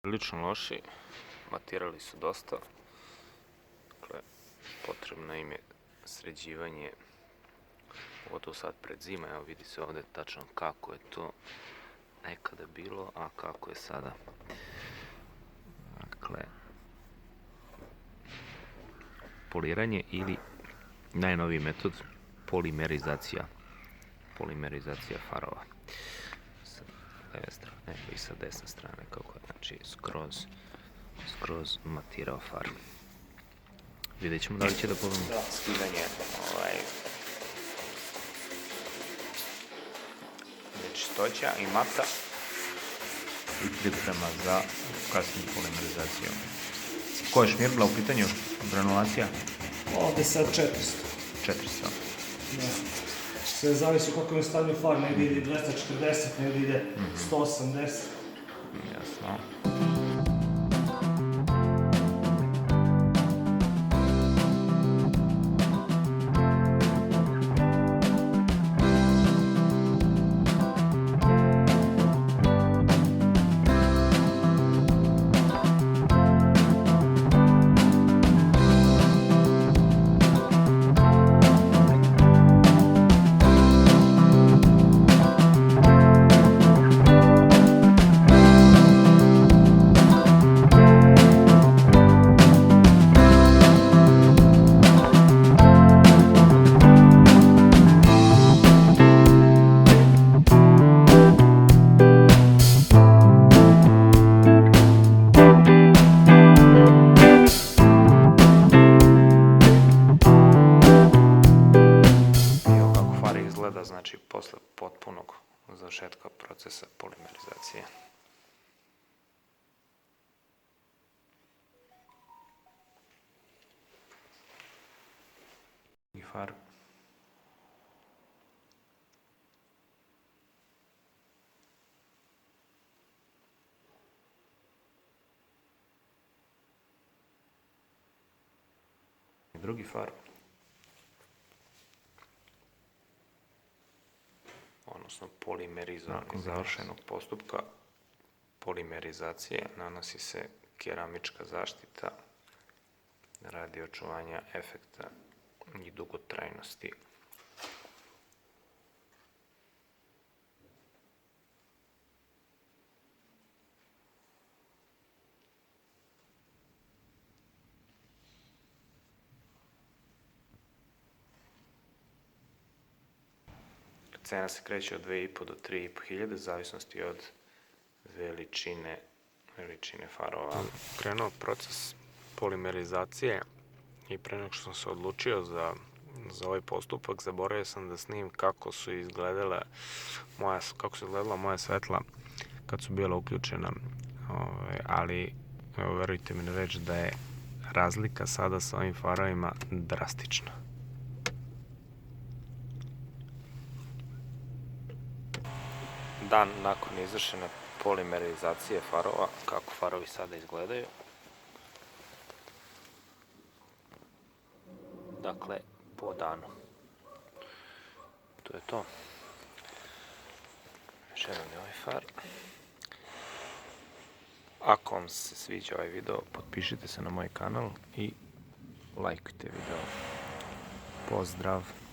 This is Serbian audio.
Prilično loši, matirali su dosta, dakle, potrebno im je sređivanje, pogotovo sad pred zima, evo vidi se ovdje tačno kako je to nekada bilo, a kako je sada. Dakle, poliranje ili najnoviji metod polimerizacija farova. Sa leve strane i sa desne strane, kako je, znači skroz matirao far. Vidjet ćemo da li će da povedemo skidanje nečistoća i mata i priprema za kasniju polimerizaciju. Koja je šmirgla u pitanju? Granulacija? Ovdje sad 400. 400. Da. Sve zavisi kako je stavio far, negdje ide 240, negdje ide 180. Jasno. Znači, posle potpunog završetka procesa polimerizacije. I far. I drugi far. Odnosno nakon završenog postupka polimerizacije nanosi se keramička zaštita radi očuvanja efekta i dugotrajnosti. Cena se kreće od 2.500 do 3.500, zavisnosti od veličine farova. Krenuo proces polimerizacije i pre nego što sam se odlučio za ovaj postupak, zaboravio sam da snimim kako su izgledala moja svetla kad su bila uključena, ali verujte mi na reč da je razlika sada sa ovim farovima drastična. Dan nakon izvršene polimerizacije farova, kako farovi sada izgledaju. Dakle, po danu. To je to. Još jedan je ovaj far. Ako vam se sviđa ovaj video, potpišite se na moj kanal i lajkujte video. Pozdrav!